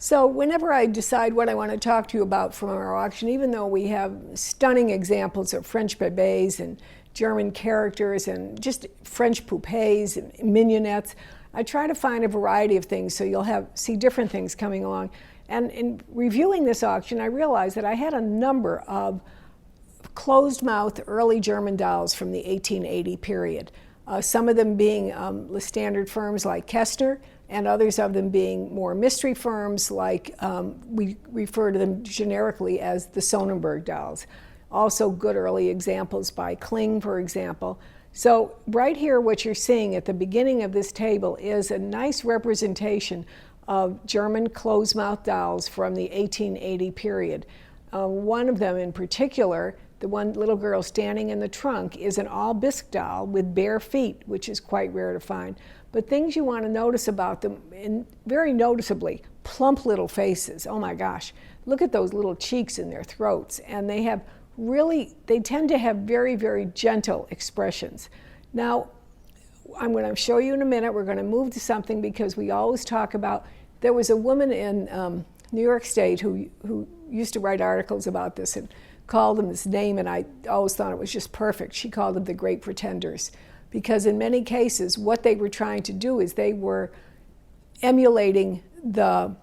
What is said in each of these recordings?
So whenever I decide what I want to talk to you about from our auction, even though we have stunning examples of French bébés and German characters and just French poupées and mignonettes, I try to find a variety of things so you'll see different things coming along. And in reviewing this auction, I realized that I had a number of closed-mouth early German dolls from the 1880 period. Some of them being the standard firms like Kestner, and others of them being more mystery firms like we refer to them generically as the Sonnenberg dolls. Also good early examples by Kling, for example. So right here what you're seeing at the beginning of this table is a nice representation of German closed-mouth dolls from the 1880 period. One of them in particular, the one little girl standing in the trunk, is an all-bisque doll with bare feet, which is quite rare to find. But things you want to notice about them, very noticeably, plump little faces. Oh my gosh, look at those little cheeks in their throats. And they tend to have very, very gentle expressions. Now, I'm going to show you in a minute. We're going to move to something because we always talk about, there was a woman in New York State who used to write articles about this and called them this name, and I always thought it was just perfect. She called them the Great Pretenders, because in many cases what they were trying to do is they were emulating the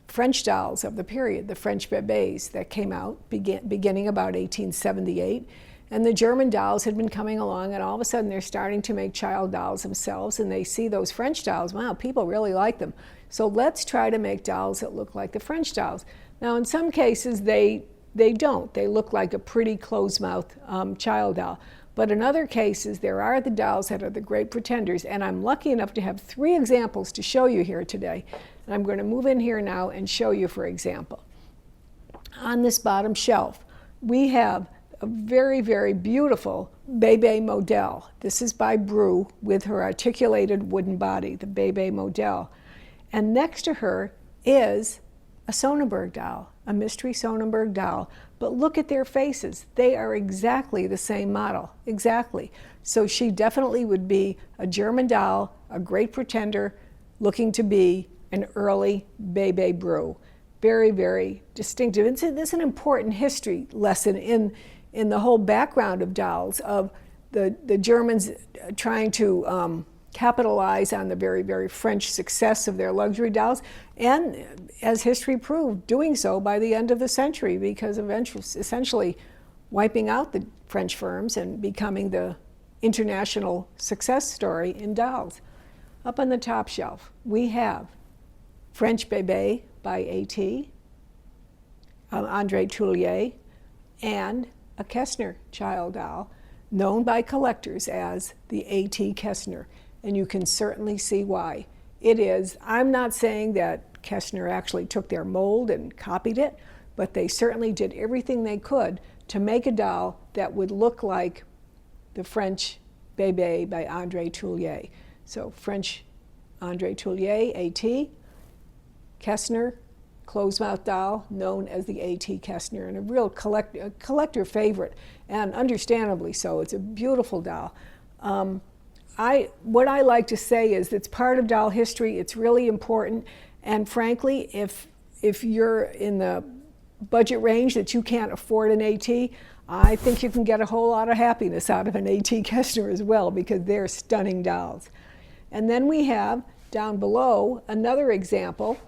French dolls of the period, the French bébés that came out beginning about 1878. And the German dolls had been coming along, and all of a sudden they're starting to make child dolls themselves, and they see those French dolls. Wow, people really like them. So let's try to make dolls that look like the French dolls. Now in some cases they don't. They look like a pretty closed-mouth child doll. But in other cases, there are the dolls that are the Great Pretenders, and I'm lucky enough to have 3 examples to show you here today. And I'm going to move in here now and show you, for example. On this bottom shelf, we have a very, very beautiful Bébé model. This is by Bru with her articulated wooden body, the Bébé model. And next to her is a Sonnenberg doll, a mystery Sonnenberg doll. But look at their faces. They are exactly the same model, exactly. So she definitely would be a German doll, a Great Pretender, looking to be an early Bébé Bru. Very, very distinctive. This is an important history lesson in the whole background of dolls, of the Germans trying to capitalize on the very, very French success of their luxury dolls, and as history proved, doing so by the end of the century, because eventually, essentially wiping out the French firms and becoming the international success story in dolls. Up on the top shelf, we have French Bébé by A.T., André Tullier, and a Kestner child doll, known by collectors as the A.T. Kestner. And you can certainly see why. It is, I'm not saying that Kestner actually took their mold and copied it, but they certainly did everything they could to make a doll that would look like the French Bébé by André Tullier. So French André Tullier, A.T., Kestner, closed-mouth doll known as the A.T. Kestner, and a real collector favorite, and understandably so. It's a beautiful doll. What I like to say is it's part of doll history. It's really important, and frankly, if you're in the budget range that you can't afford an A.T., I think you can get a whole lot of happiness out of an A.T. Kestner as well, because they're stunning dolls. And then we have down below another example,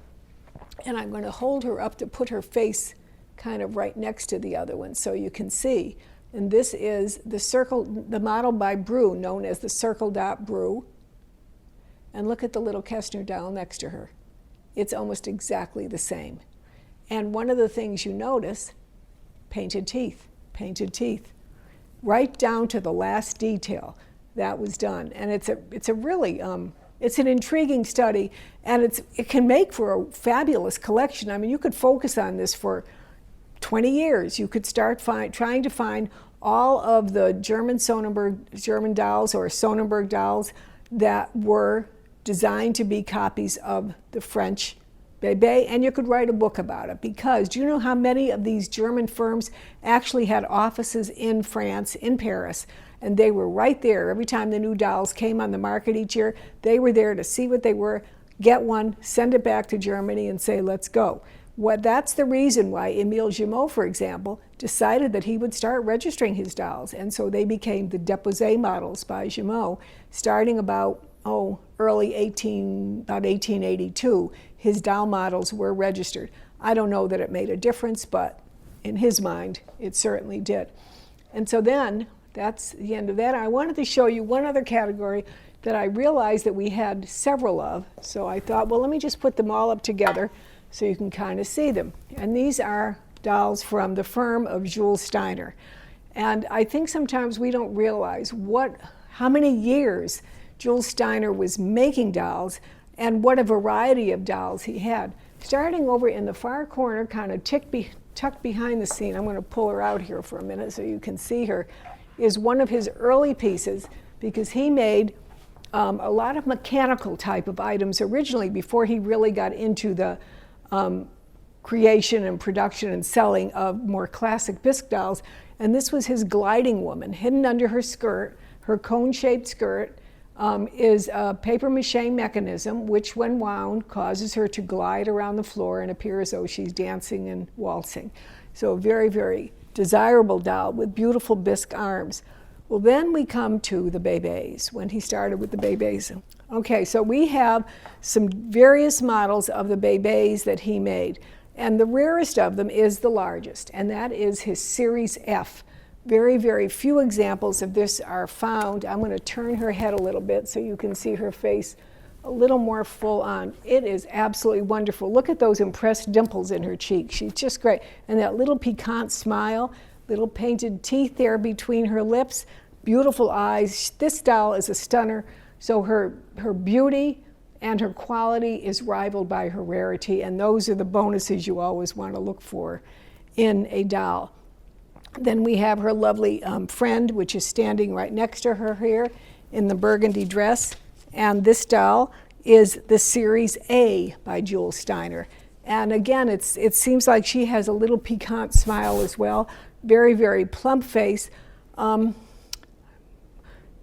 and I'm going to hold her up to put her face kind of right next to the other one so you can see. And this is the model by Bru, known as the Circle Dot Bru. And look at the little Kestner doll next to her. It's almost exactly the same. And one of the things you notice, painted teeth, right down to the last detail that was done. And it's a really, it's an intriguing study, and it can make for a fabulous collection. I mean, you could focus on this for 20 years. You could start trying to find all of the German dolls or Sonnenberg dolls that were designed to be copies of the French Bébé, and you could write a book about it, because do you know how many of these German firms actually had offices in France, in Paris, and they were right there every time the new dolls came on the market each year. They were there to see what they were, get one, send it back to Germany and say, let's go. That's the reason why Emile Jumeau, for example, decided that he would start registering his dolls. And so they became the Déposé models by Jumeau, starting about, about 1882. His doll models were registered. I don't know that it made a difference, but in his mind, it certainly did. And so then, that's the end of that. I wanted to show you one other category that I realized that we had several of. So I thought, well, let me just put them all up together so you can kind of see them. And these are dolls from the firm of Jules Steiner. And I think sometimes we don't realize how many years Jules Steiner was making dolls and what a variety of dolls he had. Starting over in the far corner, kind of tucked behind the scene, I'm going to pull her out here for a minute so you can see her, is one of his early pieces, because he made a lot of mechanical type of items originally before he really got into the creation and production and selling of more classic bisque dolls. And this was his gliding woman. Hidden under her skirt, her cone-shaped skirt, is a papier-mâché mechanism which, when wound, causes her to glide around the floor and appear as though she's dancing and waltzing. So a very, very desirable doll with beautiful bisque arms. Well, then we come to the bébés, when he started with the bébés. Okay, so we have some various models of the bébés that he made. And the rarest of them is the largest, and that is his Series F. Very, very few examples of this are found. I'm going to turn her head a little bit so you can see her face a little more full on. It is absolutely wonderful. Look at those impressed dimples in her cheeks. She's just great. And that little piquant smile, little painted teeth there between her lips, beautiful eyes. This doll is a stunner. So her beauty and her quality is rivaled by her rarity, and those are the bonuses you always want to look for in a doll. Then we have her lovely friend, which is standing right next to her here in the burgundy dress. And this doll is the Series A by Jules Steiner. And again, it seems like she has a little piquant smile as well. Very, very plump face. The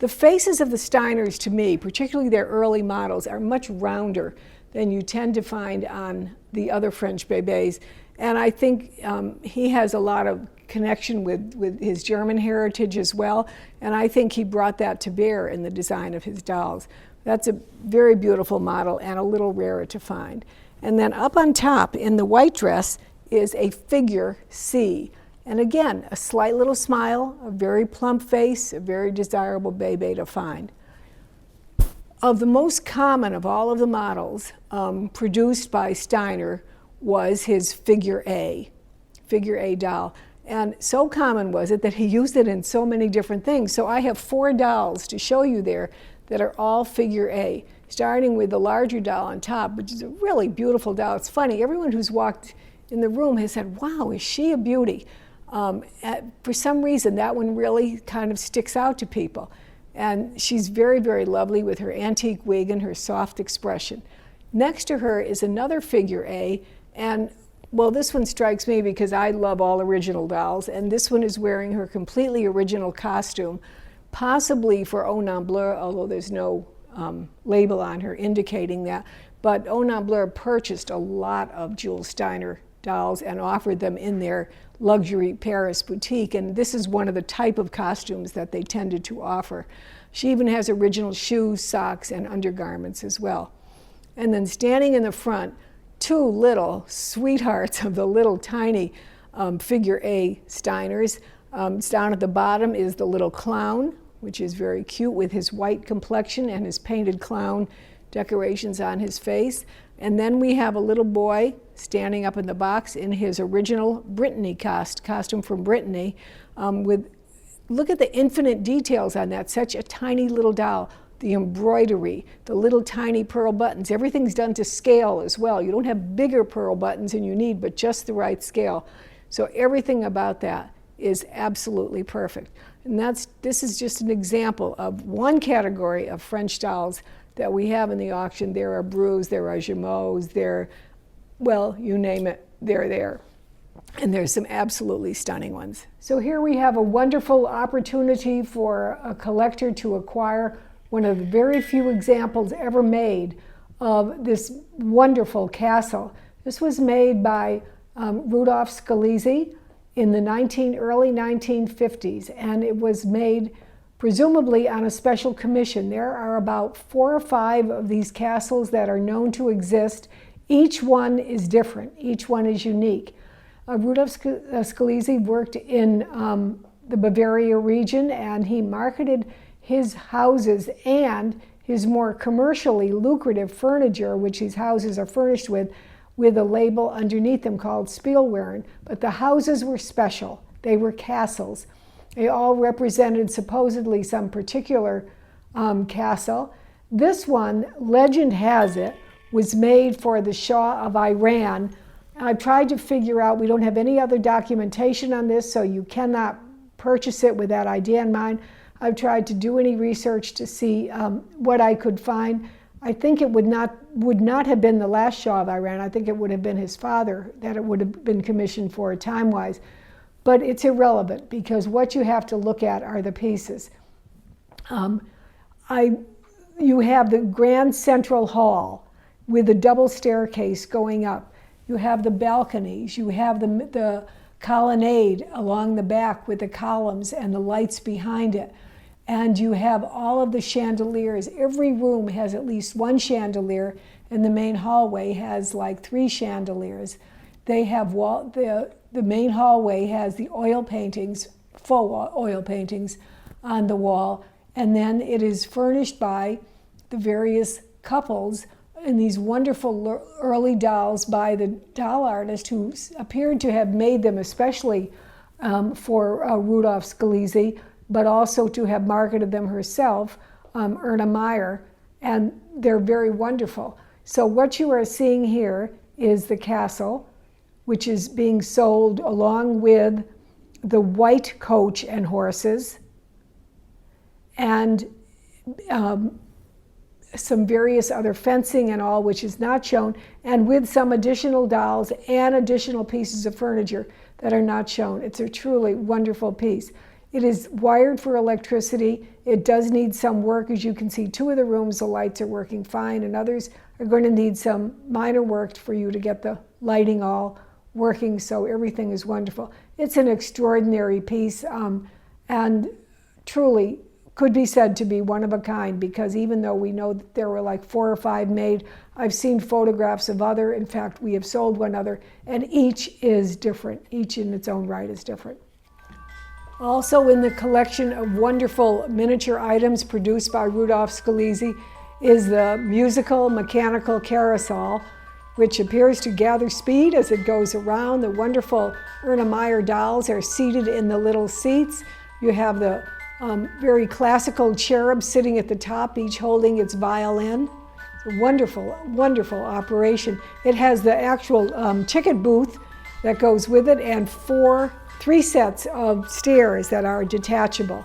faces of the Steiners, to me, particularly their early models, are much rounder than you tend to find on the other French bébés. And I think he has a lot of connection with his German heritage as well. And I think he brought that to bear in the design of his dolls. That's a very beautiful model and a little rarer to find. And then up on top in the white dress is a figure C. And again, a slight little smile, a very plump face, a very desirable bébé to find. Of the most common of all of the models produced by Steiner was his figure A doll. And so common was it that he used it in so many different things. So I have 4 dolls to show you there that are all figure A, starting with the larger doll on top, which is a really beautiful doll. It's funny, everyone who's walked in the room has said, wow, is she a beauty? For some reason, that one really kind of sticks out to people. And she's very, very lovely with her antique wig and her soft expression. Next to her is another figure A, and well, this one strikes me because I love all original dolls, and this one is wearing her completely original costume, possibly for Au Nom Bleu, although there's no label on her indicating that. But Au Nom Bleu purchased a lot of Jules Steiner dolls and offered them in their luxury Paris boutique, and this is one of the type of costumes that they tended to offer. She even has original shoes, socks, and undergarments as well. And then standing in the front, 2 little sweethearts of the little tiny figure A Steiners. Down at the bottom is the little clown, which is very cute with his white complexion and his painted clown decorations on his face. And then we have a little boy standing up in the box in his original Brittany costume from Brittany. Look at the infinite details on that, such a tiny little doll. The embroidery, the little tiny pearl buttons, everything's done to scale as well. You don't have bigger pearl buttons than you need, but just the right scale. So everything about that is absolutely perfect. And this is just an example of one category of French dolls that we have in the auction. There are Brus, there are Jumeaus, well, you name it, they're there. And there's some absolutely stunning ones. So here we have a wonderful opportunity for a collector to acquire one of the very few examples ever made of this wonderful castle. This was made by Rudolph Scalesi in the early 1950s, and it was made presumably on a special commission. There are about 4 or 5 of these castles that are known to exist. Each one is different. Each one is unique. Rudolph Scalesi worked in the Bavaria region, and he marketed his houses and his more commercially lucrative furniture, which these houses are furnished with a label underneath them called Spielwaren. But the houses were special. They were castles. They all represented supposedly some particular castle. This one, legend has it, was made for the Shah of Iran. I've tried to figure out, we don't have any other documentation on this, so you cannot purchase it with that idea in mind. I've tried to do any research to see what I could find. I think it would not have been the last Shah of Iran. I think it would have been his father that it would have been commissioned for time-wise. But it's irrelevant, because what you have to look at are the pieces. You have the grand central hall with a double staircase going up. You have the balconies. You have the colonnade along the back with the columns and the lights behind it. And you have all of the chandeliers. Every room has at least 1 chandelier, and the main hallway has like 3 chandeliers. They have the main hallway has the oil paintings, faux oil paintings on the wall, and then it is furnished by the various couples in these wonderful early dolls by the doll artist who appeared to have made them especially for Rudolph Scalesi, but also to have marketed them herself, Erna Meyer, and they're very wonderful. So what you are seeing here is the castle, which is being sold along with the white coach and horses, and some various other fencing and all, which is not shown, and with some additional dolls and additional pieces of furniture that are not shown. It's a truly wonderful piece. It is wired for electricity. It does need some work. As you can see, 2 of the rooms, the lights are working fine, and others are going to need some minor work for you to get the lighting all working, so everything is wonderful. It's an extraordinary piece, and truly could be said to be one of a kind, because even though we know that there were like 4 or 5 made, I've seen photographs of other. In fact, we have sold one other, and each is different. Each in its own right is different. Also in the collection of wonderful miniature items produced by Rudolph Scalesi is the musical mechanical carousel, which appears to gather speed as it goes around. The wonderful Erna Meyer dolls are seated in the little seats. You have the very classical cherub sitting at the top, each holding its violin. It's a wonderful, wonderful operation. It has the actual ticket booth that goes with it, and 3 sets of stairs that are detachable.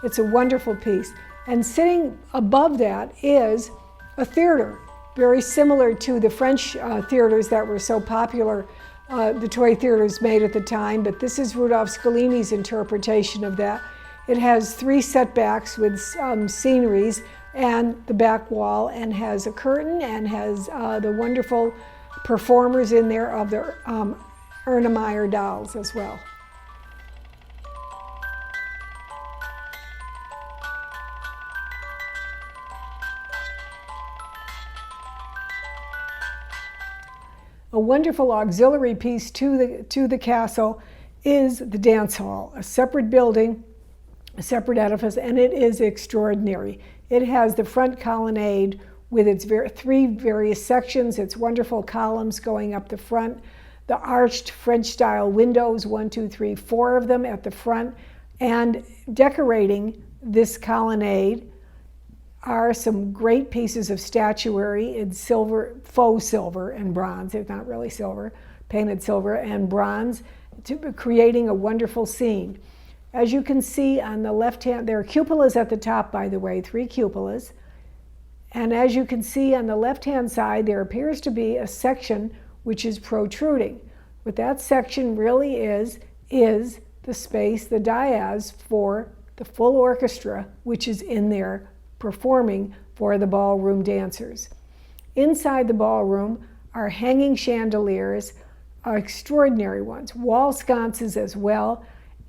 It's a wonderful piece. And sitting above that is a theater, very similar to the French theaters that were so popular, the toy theaters made at the time, but this is Rudolph Scalesi's interpretation of that. It has 3 setbacks with sceneries and the back wall, and has a curtain, and has the wonderful performers in there of the Erna Meyer dolls as well. A wonderful auxiliary piece to the castle is the dance hall, a separate building, a separate edifice, and it is extraordinary. It has the front colonnade with its 3 various sections, its wonderful columns going up the front, the arched French-style windows, 1, 2, 3, 4 of them at the front, and decorating this colonnade are some great pieces of statuary in silver, faux silver and bronze. It's not really silver, painted silver and bronze, creating a wonderful scene. As you can see on the left hand, there are cupolas at the top, by the way, 3 cupolas. And as you can see on the left-hand side, there appears to be a section which is protruding. What that section really is the space, the dais, for the full orchestra, which is in there performing for the ballroom dancers. Inside the ballroom are hanging chandeliers, extraordinary ones, wall sconces as well,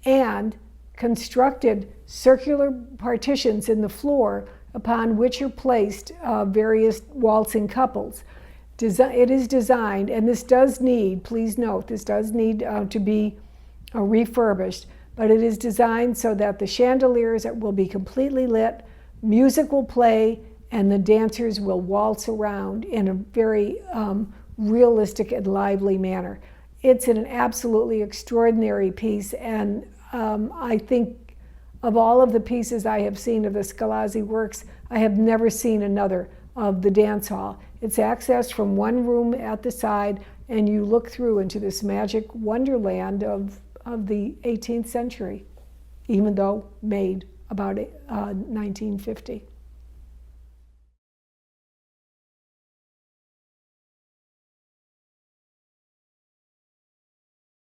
and constructed circular partitions in the floor upon which are placed various waltzing couples. It is designed, and this does need, please note, this does need to be refurbished, but it is designed so that the chandeliers will be completely lit, music will play, and the dancers will waltz around in a very realistic and lively manner. It's an absolutely extraordinary piece, and I think of all of the pieces I have seen of the Scalesi works, I have never seen another of the dance hall. It's accessed from one room at the side, and you look through into this magic wonderland of the 18th century, even though made about 1950.